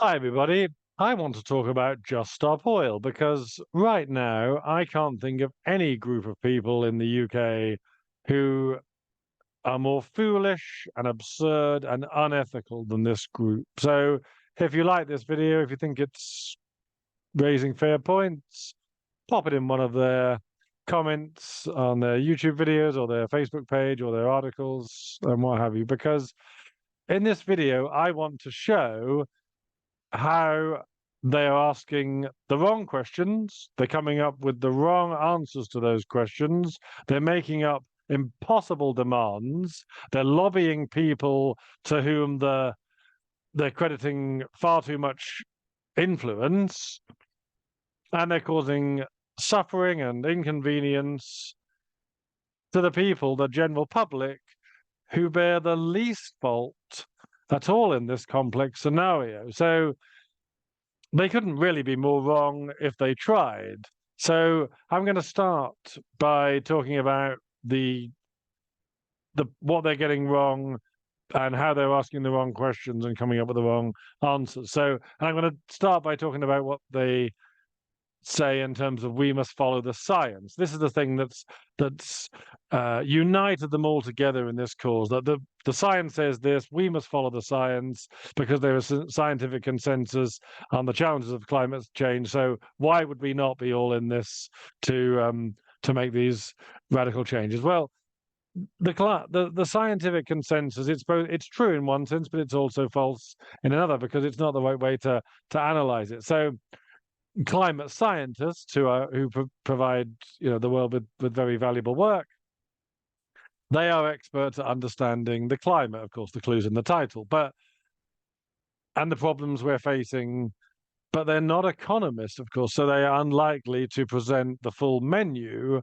Hi, everybody. I want to talk about Just Stop Oil because right now I can't think of any group of people in the UK who are more foolish and absurd and unethical than this group. So if you like this video, if you think it's raising fair points, pop it in one of their comments on their YouTube videos or their Facebook page or their articles and what have you, because in this video, I want to show how they're asking the wrong questions. They're coming up with the wrong answers to those questions. They're making up impossible demands. They're lobbying people to whom they're crediting far too much influence, and they're causing suffering and inconvenience to the people, the general public, who bear the least fault at all in this complex scenario. So they couldn't really be more wrong if they tried. So I'm going to start by talking about the what they're getting wrong and how they're asking the wrong questions and coming up with the wrong answers. So I'm going to start by talking about what they say in terms of we must follow the science. This is the thing that's united them all together in this cause. That the science says this: we must follow the science because there is scientific consensus on the challenges of climate change. So why would we not be all in this to make these radical changes? Well, the scientific consensus, it's true in one sense, but it's also false in another because it's not the right way to analyze it. So climate scientists who provide the world with very valuable work. They are experts at understanding the climate, of course, the clues in the title, and the problems we're facing. But they're not economists, of course, so they are unlikely to present the full menu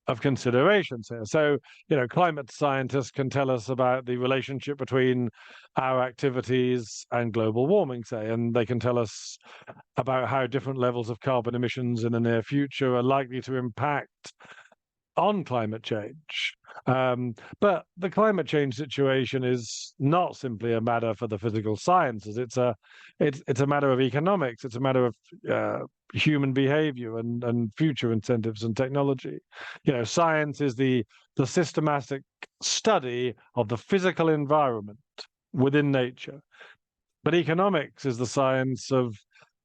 of considerations here. So, climate scientists can tell us about the relationship between our activities and global warming, say, and they can tell us about how different levels of carbon emissions in the near future are likely to impact on climate change. But the climate change situation is not simply a matter for the physical sciences. It's a matter of economics. It's a matter of human behavior and future incentives and technology. Science is the systematic study of the physical environment within nature. But economics is the science of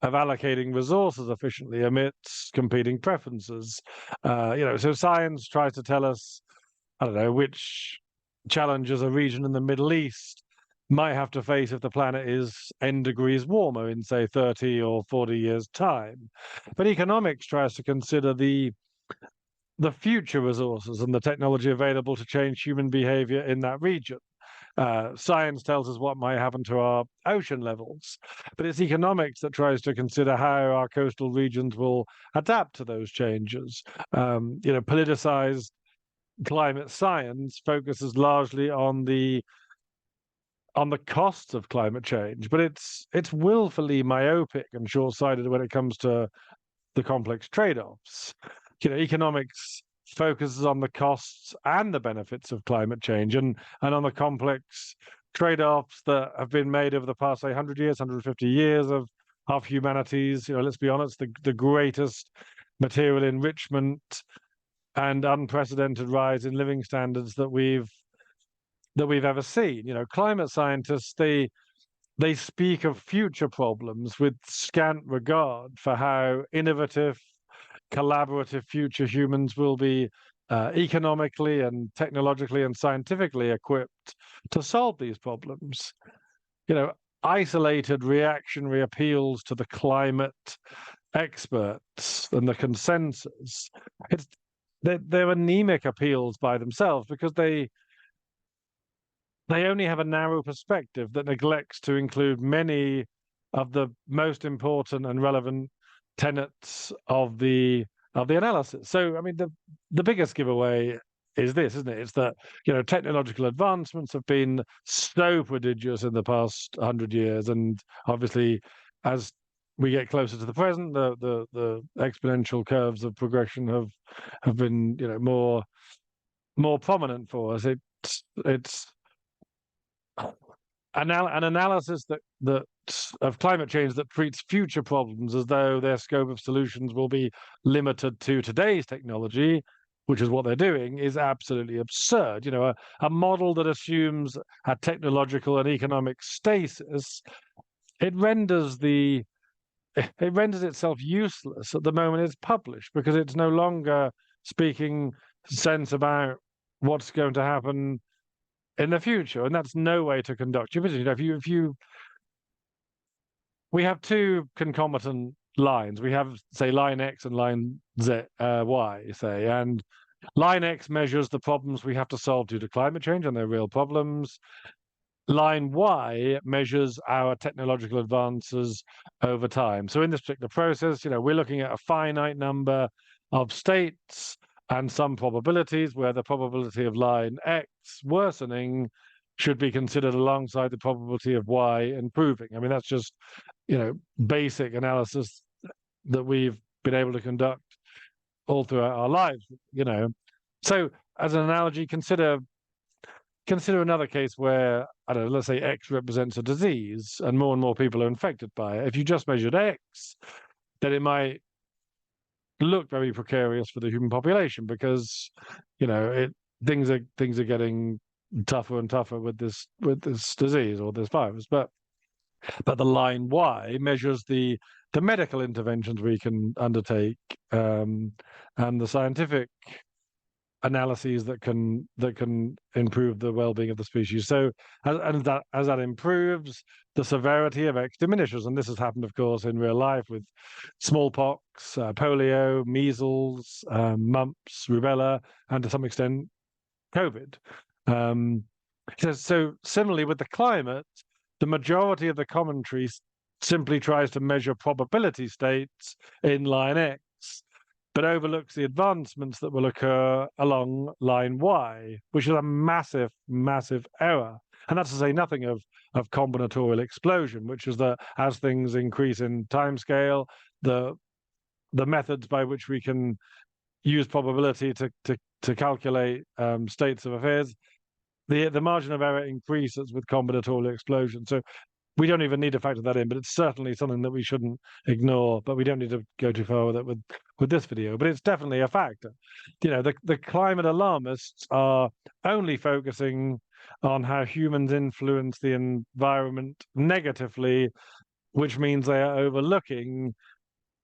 allocating resources efficiently amidst competing preferences. So science tries to tell us, I don't know, which challenges a region in the Middle East might have to face if the planet is n degrees warmer in, say, 30 or 40 years' time. But economics tries to consider the future resources and the technology available to change human behavior in that region. Science tells us what might happen to our ocean levels, but it's economics that tries to consider how our coastal regions will adapt to those changes. Politicized climate science focuses largely on the costs of climate change, but it's willfully myopic and short-sighted when it comes to the complex trade-offs. Economics focuses on the costs and the benefits of climate change and on the complex trade-offs that have been made over the past, say, 100 years, 150 years of humanity's, let's be honest, the greatest material enrichment and unprecedented rise in living standards that we've ever seen. Climate scientists, they speak of future problems with scant regard for how innovative, collaborative future humans will be economically and technologically and scientifically equipped to solve these problems. Isolated reactionary appeals to the climate experts and the consensus, they're anemic appeals by themselves because they only have a narrow perspective that neglects to include many of the most important and relevant tenets of the analysis. So, I mean, the biggest giveaway is this, isn't it? It's that technological advancements have been so prodigious in the past 100 years, and obviously, as we get closer to the present, the exponential curves of progression have been more prominent for us. It's an analysis that of climate change that treats future problems as though their scope of solutions will be limited to today's technology, which is what they're doing, is absolutely absurd. You know, a model that assumes a technological and economic stasis, it renders itself useless at the moment it's published, because it's no longer speaking sense about what's going to happen in the future, and that's no way to conduct your business. You know, if you we have two concomitant lines. We have, say, line X and line Y, say, and line X measures the problems we have to solve due to climate change, and they're real problems. Line Y measures our technological advances over time. So in this particular process, you know, we're looking at a finite number of states and some probabilities, where the probability of line X worsening should be considered alongside the probability of Y improving. I mean, that's just, you know, basic analysis that we've been able to conduct all throughout our lives, you know. So as an analogy, consider another case where, I don't know, let's say X represents a disease and more people are infected by it. If you just measured X, then it might look very precarious for the human population, because, you know, things are getting tougher and tougher with this disease or this virus. But the line Y measures the medical interventions we can undertake, and the scientific analyses that can improve the well-being of the species. So as that improves, the severity of X diminishes, and this has happened, of course, in real life with smallpox, polio, measles, mumps, rubella, and to some extent COVID. So similarly with the climate, the majority of the commentary simply tries to measure probability states in line X, but overlooks the advancements that will occur along line Y, which is a massive, massive error. And that's to say nothing of combinatorial explosion, which is that as things increase in timescale, the methods by which we can use probability to calculate states of affairs, the margin of error increases with combinatorial explosion. So we don't even need to factor that in, but it's certainly something that we shouldn't ignore. But we don't need to go too far with it with this video. But it's definitely a factor. You know, the climate alarmists are only focusing on how humans influence the environment negatively, which means they are overlooking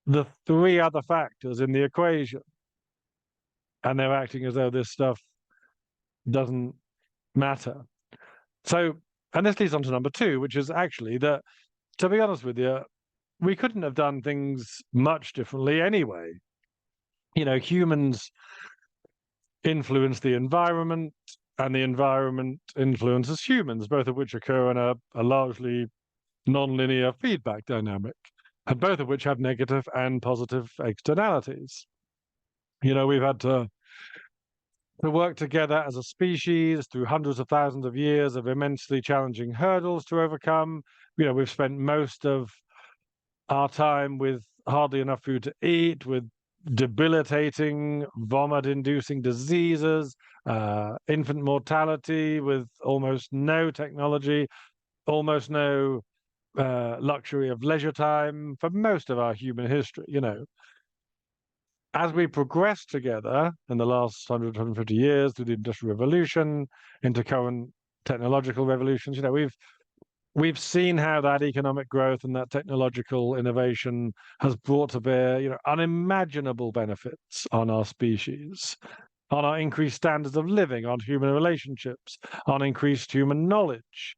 the three other factors in the equation. And they're acting as though this stuff doesn't matter. So, and this leads on to number two, which is actually that, to be honest with you, we couldn't have done things much differently anyway. You know, humans influence the environment, and the environment influences humans, both of which occur in a largely non-linear feedback dynamic, and both of which have negative and positive externalities. You know, we've had to work together as a species through hundreds of thousands of years of immensely challenging hurdles to overcome. You know, we've spent most of our time with hardly enough food to eat, with debilitating, vomit-inducing diseases, infant mortality, with almost no technology, almost no luxury of leisure time for most of our human history, you know. As we progress together in the last 150 years through the Industrial Revolution into current technological revolutions, you know, we've seen how that economic growth and that technological innovation has brought to bear, you know, unimaginable benefits on our species, on our increased standards of living, on human relationships, on increased human knowledge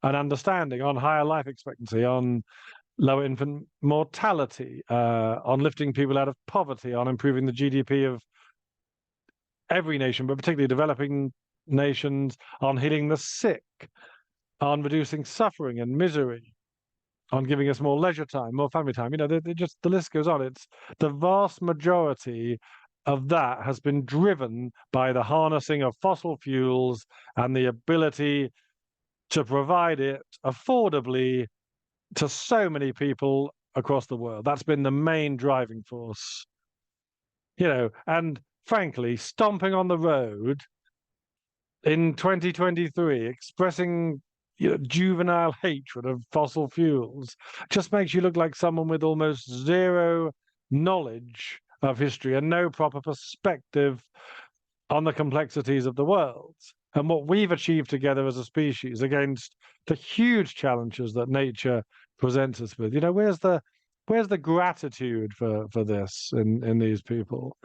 and understanding, on higher life expectancy, on lower infant mortality, on lifting people out of poverty, on improving the GDP of every nation, but particularly developing nations, on healing the sick, on reducing suffering and misery, on giving us more leisure time, more family time. You know, the list goes on. It's the vast majority of that has been driven by the harnessing of fossil fuels and the ability to provide it affordably to so many people across the world. That's been the main driving force, you know. And frankly, stomping on the road in 2023, expressing juvenile hatred of fossil fuels just makes you look like someone with almost zero knowledge of history and no proper perspective on the complexities of the world and what we've achieved together as a species against the huge challenges that nature presents us with. Where's the gratitude for this in these people?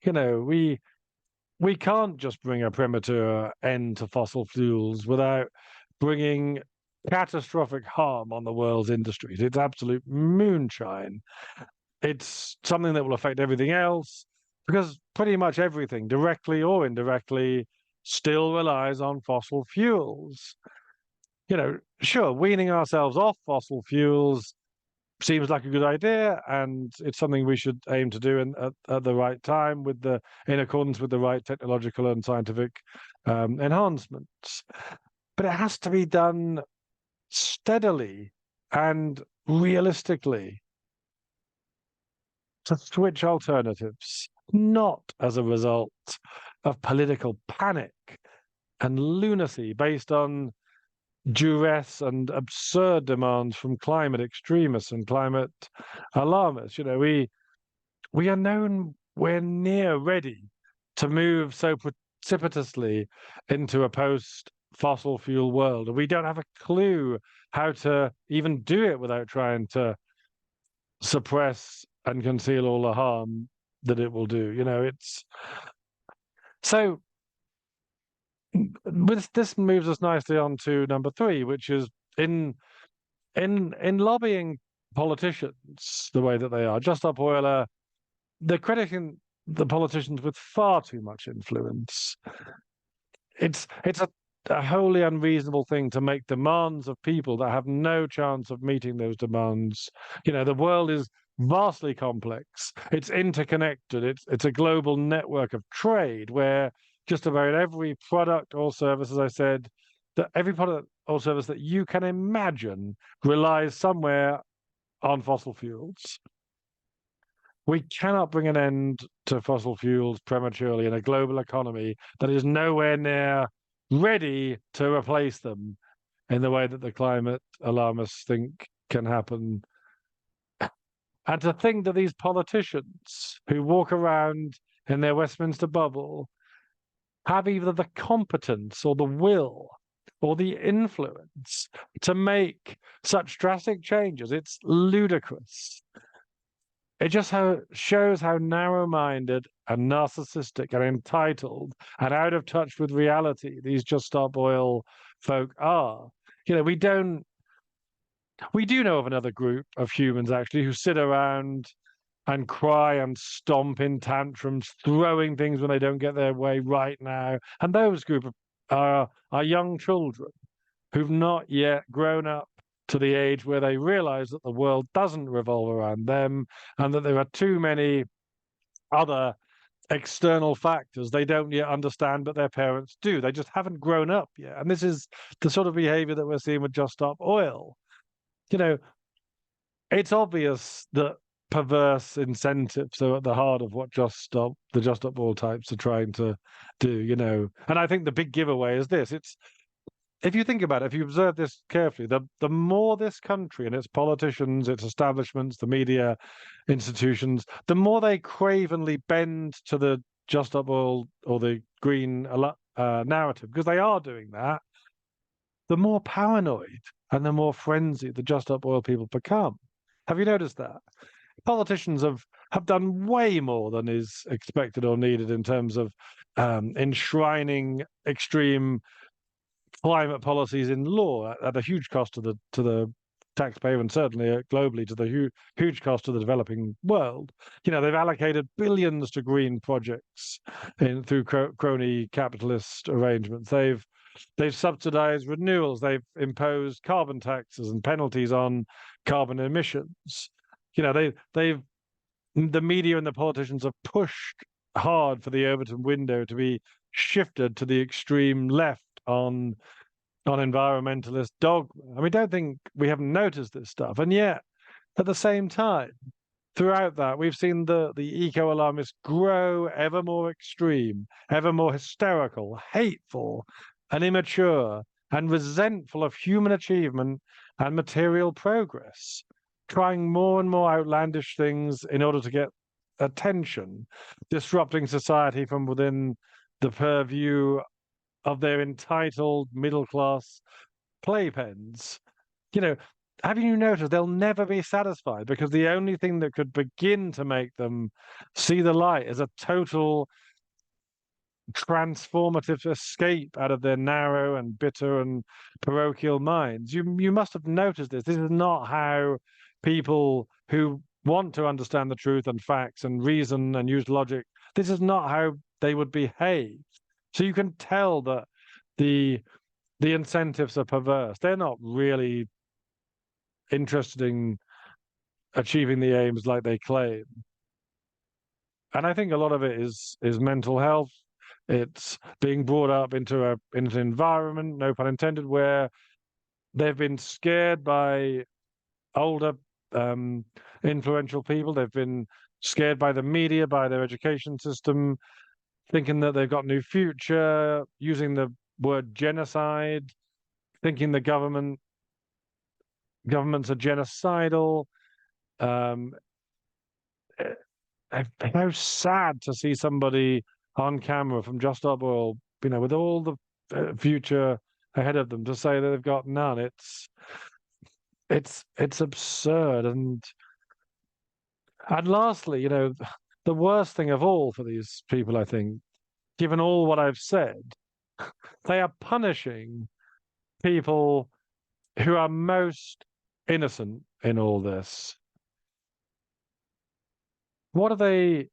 We can't just bring a premature end to fossil fuels without bringing catastrophic harm on the world's industries. It's absolute moonshine. It's something that will affect everything else because pretty much everything, directly or indirectly, still relies on fossil fuels. Sure, weaning ourselves off fossil fuels seems like a good idea, and it's something we should aim to do at the right time in accordance with the right technological and scientific enhancements. But it has to be done steadily and realistically to switch alternatives, not as a result of political panic and lunacy based on duress and absurd demands from climate extremists and climate alarmists. We are nowhere near ready to move so precipitously into a post-fossil fuel world. And we don't have a clue how to even do it without trying to suppress and conceal all the harm that it will do. It's so. This moves us nicely on to number 3, which is in lobbying politicians the way that they are. Just Stop Oil, they're crediting the politicians with far too much influence. It's a wholly unreasonable thing to make demands of people that have no chance of meeting those demands. The world is vastly complex. It's interconnected. It's a global network of trade where just about every product or service, as I said, that every product or service that you can imagine relies somewhere on fossil fuels. We cannot bring an end to fossil fuels prematurely in a global economy that is nowhere near ready to replace them in the way that the climate alarmists think can happen. And to think that these politicians who walk around in their Westminster bubble have either the competence or the will or the influence to make such drastic changes, it's ludicrous. It just shows how narrow-minded and narcissistic and entitled and out of touch with reality these Just Stop Oil folk are. We do know of another group of humans actually who sit around and cry and stomp in tantrums, throwing things when they don't get their way right now. And those group are young children who've not yet grown up to the age where they realize that the world doesn't revolve around them and that there are too many other external factors they don't yet understand, but their parents do. They just haven't grown up yet. And this is the sort of behavior that we're seeing with Just Stop Oil. It's obvious that perverse incentives are at the heart of what the Just Stop Oil types are trying to do. And I think the big giveaway is this. If you think about it, if you observe this carefully, the more this country and its politicians, its establishments, the media institutions, the more they cravenly bend to the Just Stop Oil or the green narrative, because they are doing that, the more paranoid and the more frenzied the Just Stop Oil people become. Have you noticed that? Politicians have done way more than is expected or needed in terms of enshrining extreme climate policies in law at a huge cost to the taxpayer and certainly globally to the huge cost to the developing world. They've allocated billions to green projects through crony capitalist arrangements. They've subsidized renewals. They've imposed carbon taxes and penalties on carbon emissions. The media and the politicians have pushed hard for the Overton window to be shifted to the extreme left on environmentalist dogma. I mean, don't think we haven't noticed this stuff. And yet, at the same time, throughout that, we've seen the eco-alarmists grow ever more extreme, ever more hysterical, hateful, and immature, and resentful of human achievement and material progress, trying more and more outlandish things in order to get attention, disrupting society from within the purview of their entitled middle-class playpens. You know, have you noticed they'll never be satisfied because the only thing that could begin to make them see the light is a total transformative escape out of their narrow and bitter and parochial minds. You must have noticed this. This is not how people who want to understand the truth and facts and reason and use logic, this is not how they would behave. So you can tell that the incentives are perverse. They're not really interested in achieving the aims like they claim. And I think a lot of it is mental health. It's being brought up into an environment, no pun intended, where they've been scared by older, influential people. They've been scared by the media, by their education system, thinking that they've got no future, using the word genocide, thinking the governments are genocidal. How sad to see somebody on camera from Just Stop Oil, with all the future ahead of them, to say that they've got none. It's absurd. And lastly, the worst thing of all for these people, I think, given all what I've said, they are punishing people who are most innocent in all this. What do they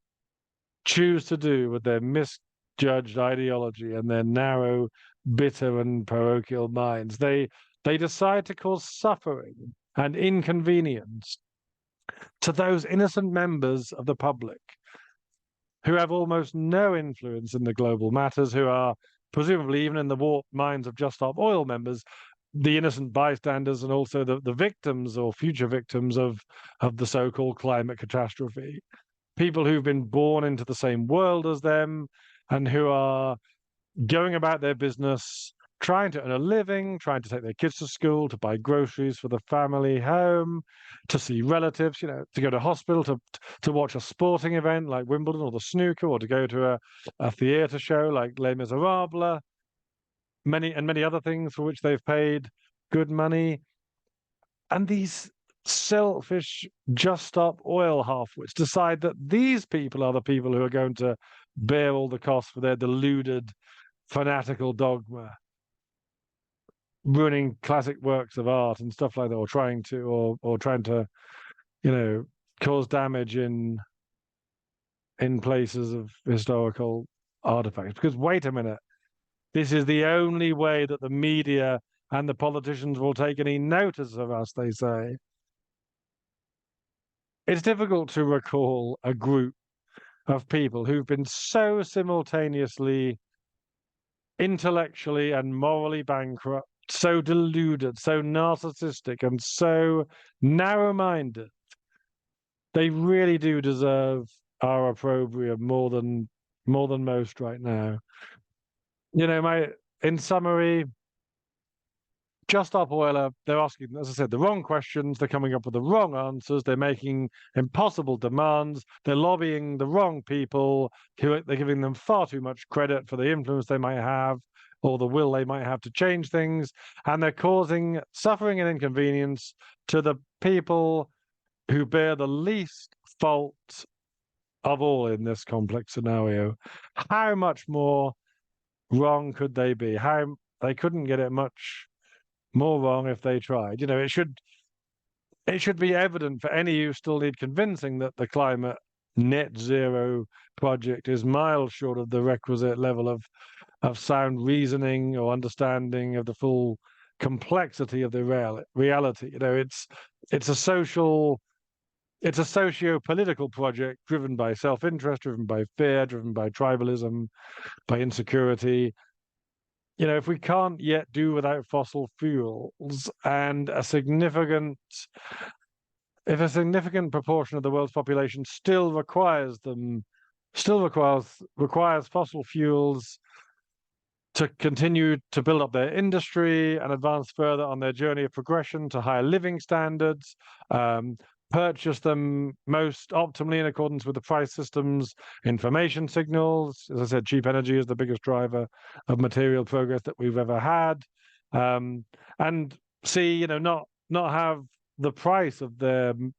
choose to do with their misjudged ideology and their narrow, bitter, and parochial minds? They decide to cause suffering and inconvenience to those innocent members of the public who have almost no influence in the global matters, who are presumably, even in the warped minds of Just Stop Oil members, the innocent bystanders and also the victims or future victims of the so-called climate catastrophe. People who've been born into the same world as them and who are going about their business, trying to earn a living, trying to take their kids to school, to buy groceries for the family home, to see relatives, to go to hospital, to watch a sporting event like Wimbledon or the snooker, or to go to a theatre show like Les Miserables, many other things for which they've paid good money. And these selfish Just Stop Oil halfwits decide that these people are the people who are going to bear all the costs for their deluded, fanatical dogma, ruining classic works of art and stuff like that, or trying to, cause damage in places of historical artifacts. Because wait a minute, this is the only way that the media and the politicians will take any notice of us, they say. It's difficult to recall a group of people who've been so simultaneously intellectually and morally bankrupt, so deluded, so narcissistic, and so narrow-minded. They really do deserve our opprobrium more than most right now. In summary, Just Stop Oil, they're asking, as I said, the wrong questions. They're coming up with the wrong answers. They're making impossible demands. They're lobbying the wrong people. They're giving them far too much credit for the influence they might have or the will they might have to change things. And they're causing suffering and inconvenience to the people who bear the least fault of all in this complex scenario. How much more wrong could they be? They couldn't get it much more wrong if they tried. It should be evident for any who still need convincing that the climate net zero project is miles short of the requisite level of sound reasoning or understanding of the full complexity of the reality. It's a socio-political project driven by self-interest, driven by fear, driven by tribalism, by insecurity. If we can't yet do without fossil fuels, and if a significant proportion of the world's population still requires fossil fuels, to continue to build up their industry and advance further on their journey of progression to higher living standards, purchase them most optimally in accordance with the price systems, information signals. As I said, cheap energy is the biggest driver of material progress that we've ever had. And see, not have the price of the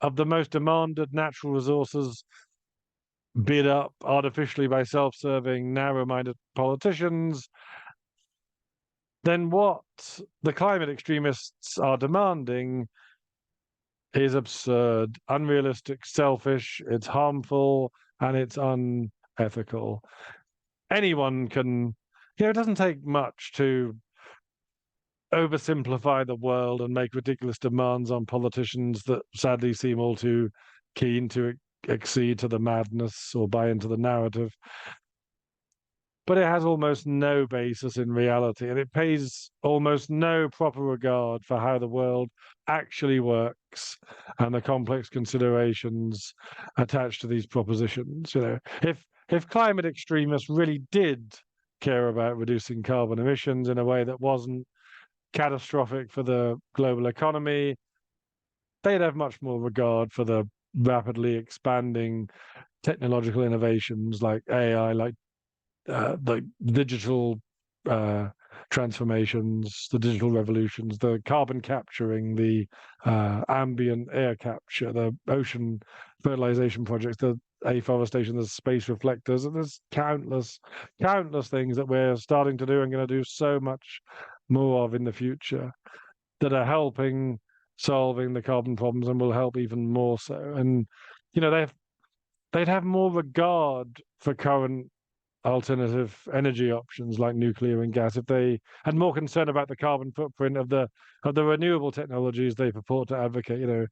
most demanded natural resources bid up artificially by self-serving, narrow-minded politicians, then what the climate extremists are demanding is absurd, unrealistic, selfish, it's harmful, and it's unethical. Anyone can, it doesn't take much to oversimplify the world and make ridiculous demands on politicians that sadly seem all too keen to accede to the madness or buy into the narrative. But it has almost no basis in reality, and it pays almost no proper regard for how the world actually works and the complex considerations attached to these propositions. If climate extremists really did care about reducing carbon emissions in a way that wasn't catastrophic for the global economy, they'd have much more regard for the rapidly expanding technological innovations like AI, like the digital transformations, the digital revolutions, the carbon capturing, the ambient air capture, the ocean fertilization projects, the afforestation, the space reflectors, and there's countless things that we're starting to do and going to do so much more of in the future that are helping solving the carbon problems and will help even more so. And they'd have more regard for current alternative energy options like nuclear and gas if they had more concern about the carbon footprint of the renewable technologies they purport to advocate.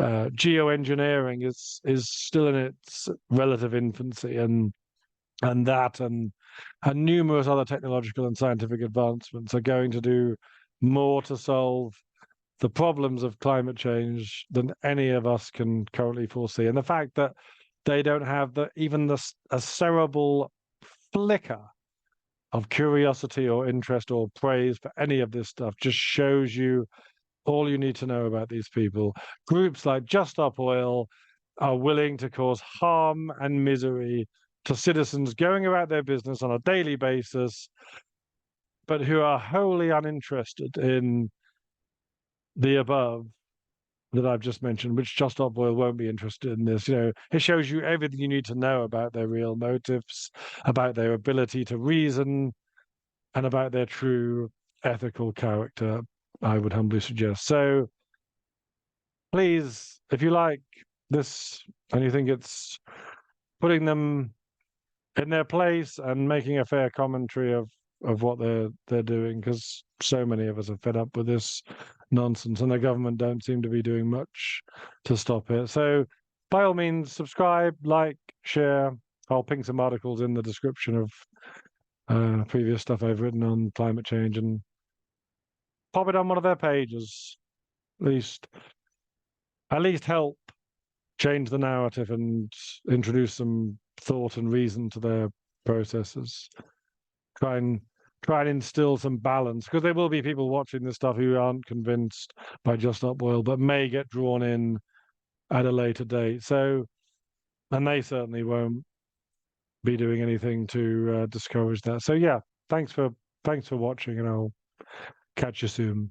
Geoengineering is still in its relative infancy, and numerous other technological and scientific advancements are going to do more to solve the problems of climate change than any of us can currently foresee. And the fact that they don't have a cerebral flicker of curiosity or interest or praise for any of this stuff just shows you all you need to know about these people. Groups like Just Stop Oil are willing to cause harm and misery to citizens going about their business on a daily basis, but who are wholly uninterested in the above that I've just mentioned, which Just Stop Oil won't be interested in this. It shows you everything you need to know about their real motives, about their ability to reason, and about their true ethical character, I would humbly suggest. So please, if you like this and you think it's putting them in their place and making a fair commentary of what they're doing, because so many of us are fed up with this nonsense and the government don't seem to be doing much to stop it. So by all means, subscribe, like, share. I'll ping some articles in the description of previous stuff I've written on climate change and pop it on one of their pages. At least help change the narrative and introduce some thought and reason to their processes. Try and instill some balance, because there will be people watching this stuff who aren't convinced by Just Stop Oil, but may get drawn in at a later date. So, and they certainly won't be doing anything to discourage that. So yeah, thanks for watching, and I'll catch you soon.